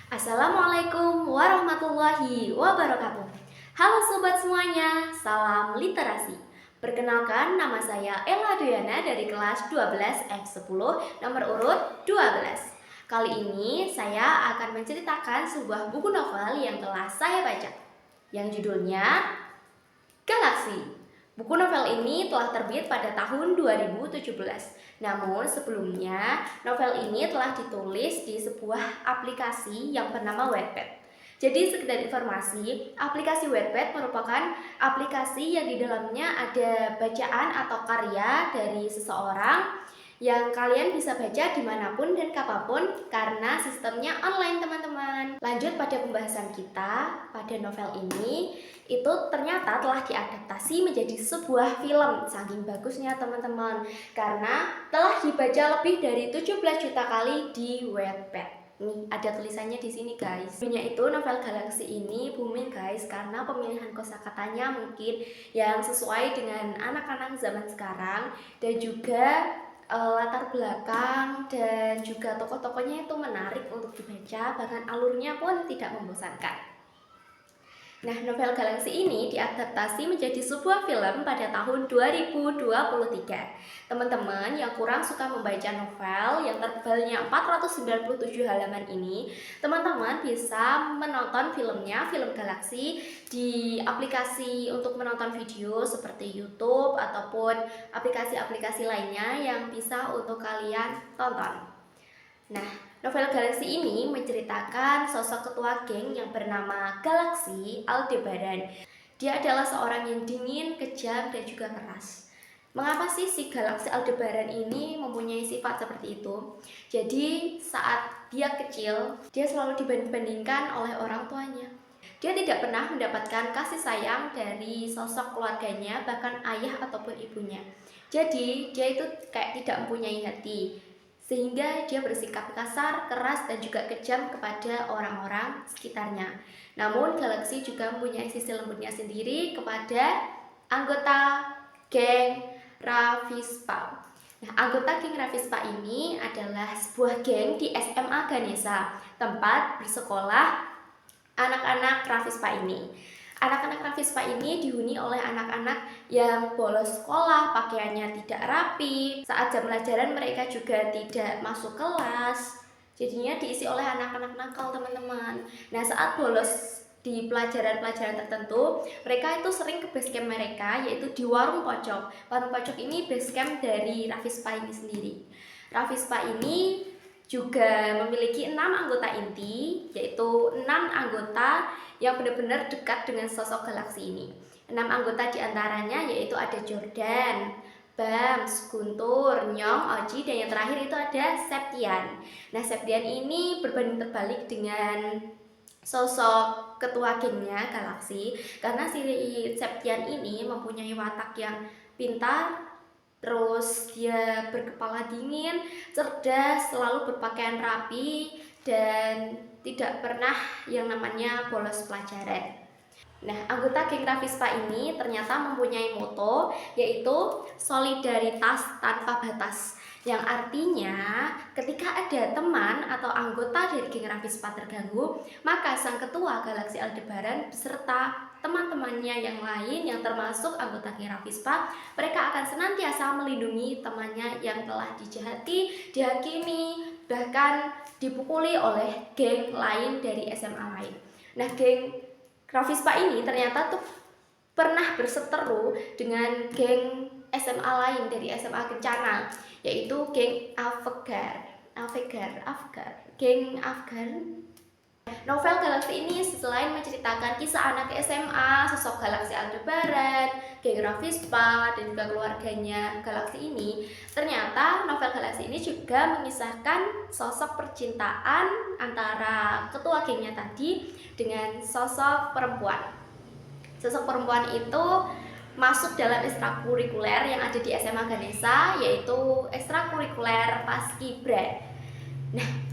Assalamualaikum warahmatullahi wabarakatuh. Halo sobat semuanya, salam literasi. Perkenalkan, nama saya Ella Duyana dari kelas 12F10 nomor urut 12. Kali ini saya akan menceritakan sebuah buku novel yang telah saya baca, yang judulnya Galaksi. Buku novel ini telah terbit pada tahun 2017. Namun sebelumnya, novel ini telah ditulis di sebuah aplikasi yang bernama Wattpad. Jadi sekedar informasi, aplikasi Wattpad merupakan aplikasi yang di dalamnya ada bacaan atau karya dari seseorang yang kalian bisa baca dimanapun dan kapanpun karena sistemnya online, teman-teman. Lanjut pada pembahasan kita pada novel ini, itu ternyata telah diadaptasi menjadi sebuah film. Saking bagusnya, teman-teman, karena telah dibaca lebih dari 17 juta kali di Wattpad. Nih, ada tulisannya di sini, guys. Punya itu novel Galaksi ini booming, guys, karena pemilihan kosakatanya mungkin yang sesuai dengan anak-anak zaman sekarang, dan juga latar belakang dan juga tokoh-tokohnya itu menarik untuk dibaca, bahkan alurnya pun tidak membosankan. Nah, novel Galaksi ini diadaptasi menjadi sebuah film pada tahun 2023. Teman-teman yang kurang suka membaca novel yang tebalnya 497 halaman ini, teman-teman bisa menonton filmnya, film Galaksi, di aplikasi untuk menonton video seperti YouTube ataupun aplikasi-aplikasi lainnya yang bisa untuk kalian tonton. Nah, novel Galaksi ini menceritakan sosok ketua geng yang bernama Galaksi Aldebaran. Dia adalah seorang yang dingin, kejam, dan juga keras. Mengapa sih si Galaksi Aldebaran ini mempunyai sifat seperti itu? Jadi saat dia kecil, dia selalu dibanding-bandingkan oleh orang tuanya. Dia tidak pernah mendapatkan kasih sayang dari sosok keluarganya, bahkan ayah ataupun ibunya. Jadi dia itu kayak tidak mempunyai hati, sehingga dia bersikap kasar, keras, dan juga kejam kepada orang-orang sekitarnya. Namun Galaksi juga mempunyai sisi lembutnya sendiri kepada anggota geng Ravispa. Nah, anggota geng Ravispa ini adalah sebuah geng di SMA Ganesha, tempat bersekolah anak-anak Ravispa ini. Anak-anak Ravispa ini dihuni oleh anak-anak yang bolos sekolah, pakaiannya tidak rapi. Saat jam pelajaran mereka juga tidak masuk kelas. Jadinya diisi oleh anak-anak nakal, teman-teman. Nah, saat bolos di pelajaran-pelajaran tertentu, mereka itu sering ke base camp mereka, yaitu di Warung Pocok. Warung Pocok ini base camp dari Ravispa ini sendiri. Ravispa ini juga memiliki 6 anggota inti, yaitu 6 anggota yang benar-benar dekat dengan sosok Galaksi ini. 6 anggota diantaranya yaitu ada Jordan, Bams, Guntur, Nyong, Oji, dan yang terakhir itu ada Septian. Nah, Septian ini berbanding terbalik dengan sosok ketua gengnya Galaksi, karena si Septian ini mempunyai watak yang pintar, terus dia berkepala dingin, cerdas, selalu berpakaian rapi, dan tidak pernah yang namanya bolos pelajaran. Nah, anggota geng Ravispa ini ternyata mempunyai moto, yaitu solidaritas tanpa batas, yang artinya ketika ada teman atau anggota dari geng Ravispa terganggu, maka sang ketua Galaksi Aldebaran beserta teman-temannya yang lain yang termasuk anggota geng Ravispa, mereka akan senantiasa melindungi temannya yang telah dijahati, dihakimi, bahkan dipukuli oleh geng lain dari SMA lain. Nah, geng Ravispa ini ternyata tuh pernah berseteru dengan geng SMA lain dari SMA Kencana, yaitu geng geng Afgar. Novel Galaksi ini selain menceritakan kisah anak SMA, sosok Galaksi Aldebaran, geng Ravispa, dan juga keluarganya Galaksi ini, ternyata novel Galaksi ini juga mengisahkan sosok percintaan antara ketua gengnya tadi dengan sosok perempuan. Sosok perempuan itu masuk dalam ekstrakurikuler yang ada di SMA Ganesha, yaitu ekstrakurikuler Paskibra. Nah,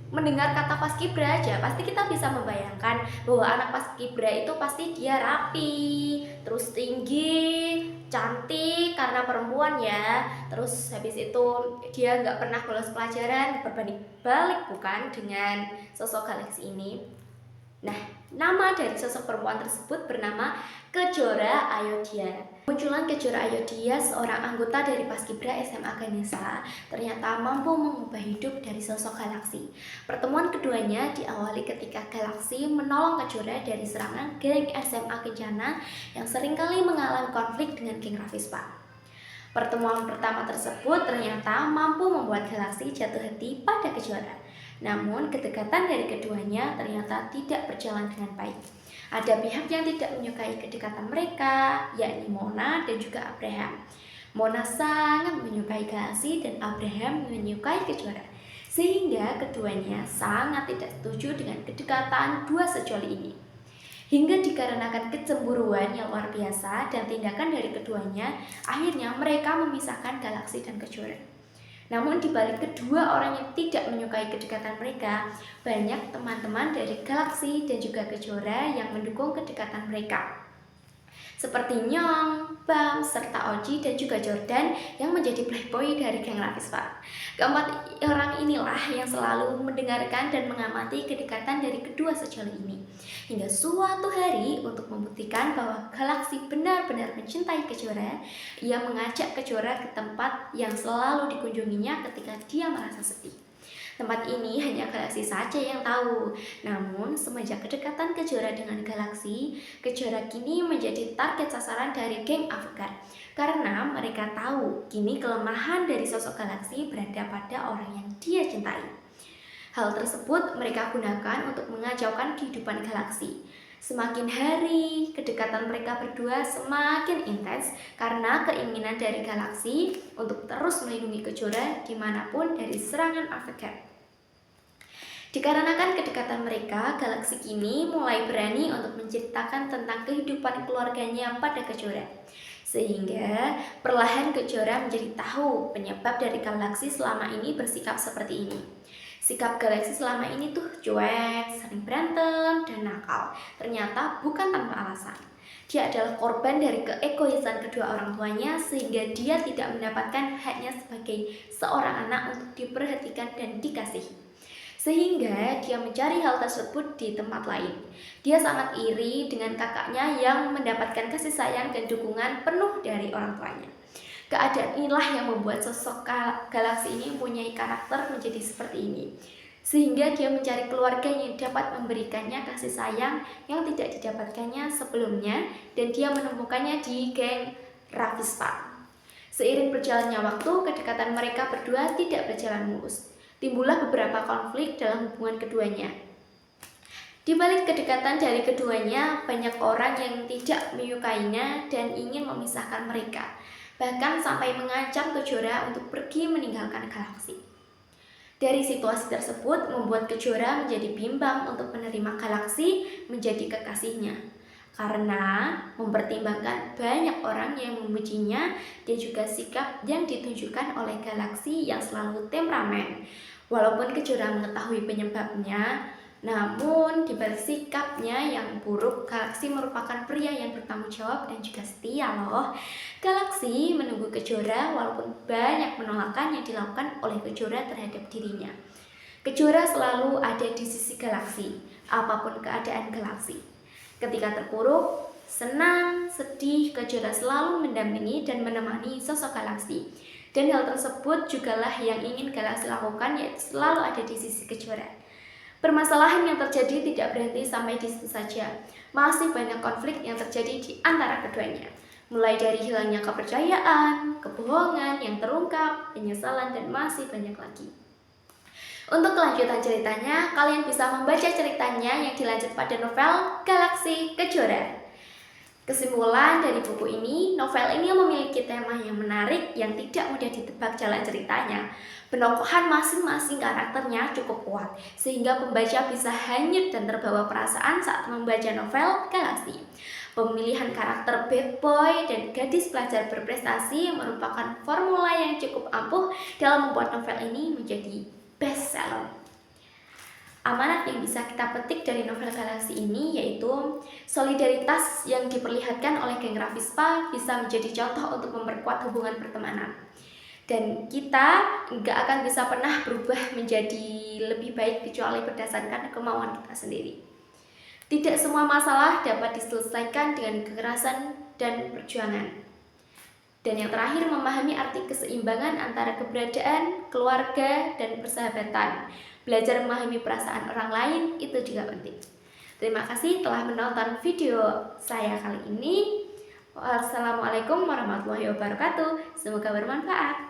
mendengar kata paskibra aja pasti kita bisa membayangkan bahwa anak paskibra itu pasti dia rapi, terus tinggi, cantik karena perempuan ya. Terus habis itu dia nggak pernah bolos pelajaran, berbanding balik bukan dengan sosok Galaxy ini. Nah, nama dari sosok perempuan tersebut bernama Kejora Ayodhya. Munculan Kejora Ayodhya, seorang anggota dari Paskibra SMA Ganesha, ternyata mampu mengubah hidup dari sosok Galaxy. Pertemuan keduanya diawali ketika Galaxy menolong Kejora dari serangan geng SMA Kencana yang seringkali mengalami konflik dengan geng Ravispa. Pertemuan pertama tersebut ternyata mampu membuat Galaxy jatuh hati pada Kejora. Namun, kedekatan dari keduanya ternyata tidak berjalan dengan baik. Ada pihak yang tidak menyukai kedekatan mereka, yakni Mona dan juga Abraham. Mona sangat menyukai Galaxy dan Abraham menyukai Kejora, sehingga keduanya sangat tidak setuju dengan kedekatan dua sejoli ini. Hingga dikarenakan kecemburuan yang luar biasa dan tindakan dari keduanya, akhirnya mereka memisahkan Galaxy dan Kejora. Namun di balik kedua orang yang tidak menyukai kedekatan mereka, banyak teman-teman dari Galaxy dan juga Kejora yang mendukung kedekatan mereka. Seperti Nyong, Bam, serta Oji dan juga Jordan yang menjadi playboy dari geng Ravispa. Keempat orang inilah yang selalu mendengarkan dan mengamati kedekatan dari kedua sejoli ini. Hingga suatu hari untuk membuktikan bahwa Galaxy benar-benar mencintai Kejora, ia mengajak Kejora ke tempat yang selalu dikunjunginya ketika dia merasa sedih. Tempat ini hanya Galaxy saja yang tahu. Namun, semenjak kedekatan Kejora dengan Galaxy, Kejora kini menjadi target sasaran dari geng Avantgarde. Karena mereka tahu kini kelemahan dari sosok Galaxy berada pada orang yang dia cintai. Hal tersebut mereka gunakan untuk mengacaukan kehidupan Galaxy. Semakin hari, kedekatan mereka berdua semakin intens karena keinginan dari Galaxy untuk terus melindungi Kejora dimanapun dari serangan Avantgarde. Dikarenakan kedekatan mereka, Galaxy kini mulai berani untuk menceritakan tentang kehidupan keluarganya pada Kejora. Sehingga perlahan Kejora menjadi tahu penyebab dari Galaxy selama ini bersikap seperti ini. Sikap Galaxy selama ini tuh cuek, sering berantem, dan nakal. Ternyata bukan tanpa alasan. Dia adalah korban dari keegoisan kedua orang tuanya sehingga dia tidak mendapatkan haknya sebagai seorang anak untuk diperhatikan dan dikasihi. Sehingga dia mencari hal tersebut di tempat lain. Dia sangat iri dengan kakaknya yang mendapatkan kasih sayang dan dukungan penuh dari orang tuanya. Keadaan inilah yang membuat sosok Galaxy ini mempunyai karakter menjadi seperti ini. Sehingga dia mencari keluarga yang dapat memberikannya kasih sayang yang tidak didapatkannya sebelumnya, dan dia menemukannya di geng Ravispa. Seiring berjalannya waktu, kedekatan mereka berdua tidak berjalan mulus. Timbullah beberapa konflik dalam hubungan keduanya. Di balik kedekatan dari keduanya, banyak orang yang tidak menyukainya dan ingin memisahkan mereka, bahkan sampai mengancam Kejora untuk pergi meninggalkan Galaxy. Dari situasi tersebut membuat Kejora menjadi bimbang untuk menerima Galaxy menjadi kekasihnya. Karena mempertimbangkan banyak orang yang memujinya dan juga sikap yang ditunjukkan oleh Galaxy yang selalu temperamen. Walaupun Kejora mengetahui penyebabnya, namun di balik sikapnya yang buruk, Galaxy merupakan pria yang bertanggung jawab dan juga setia loh. Galaxy menunggu Kejora walaupun banyak penolakan yang dilakukan oleh Kejora terhadap dirinya. Kejora selalu ada di sisi Galaxy, apapun keadaan Galaxy. Ketika terpuruk, senang, sedih, Kejora selalu mendampingi dan menemani sosok Galaxy. Dan hal tersebut jugalah yang ingin Galaxy lakukan, yaitu selalu ada di sisi Kejora. Permasalahan yang terjadi tidak berhenti sampai di situ saja. Masih banyak konflik yang terjadi di antara keduanya. Mulai dari hilangnya kepercayaan, kebohongan yang terungkap, penyesalan, dan masih banyak lagi. Untuk kelanjutan ceritanya, kalian bisa membaca ceritanya yang dilanjut pada novel Galaxy Kejora. Kesimpulan dari buku ini, novel ini memiliki tema yang menarik yang tidak mudah ditebak jalan ceritanya. Penokohan masing-masing karakternya cukup kuat, sehingga pembaca bisa hanyut dan terbawa perasaan saat membaca novel Galaxy. Pemilihan karakter bad boy dan gadis pelajar berprestasi merupakan formula yang cukup ampuh dalam membuat novel ini menjadi bestseller. Amanat yang bisa kita petik dari novel Galaksi ini yaitu solidaritas yang diperlihatkan oleh geng Ravispa bisa menjadi contoh untuk memperkuat hubungan pertemanan. Dan kita nggak akan bisa pernah berubah menjadi lebih baik kecuali berdasarkan kemauan kita sendiri. Tidak semua masalah dapat diselesaikan dengan kekerasan dan perjuangan. Dan yang terakhir, memahami arti keseimbangan antara keberadaan, keluarga, dan persahabatan. Belajar memahami perasaan orang lain itu juga penting. Terima kasih telah menonton video saya kali ini. Wassalamualaikum warahmatullahi wabarakatuh. Semoga bermanfaat.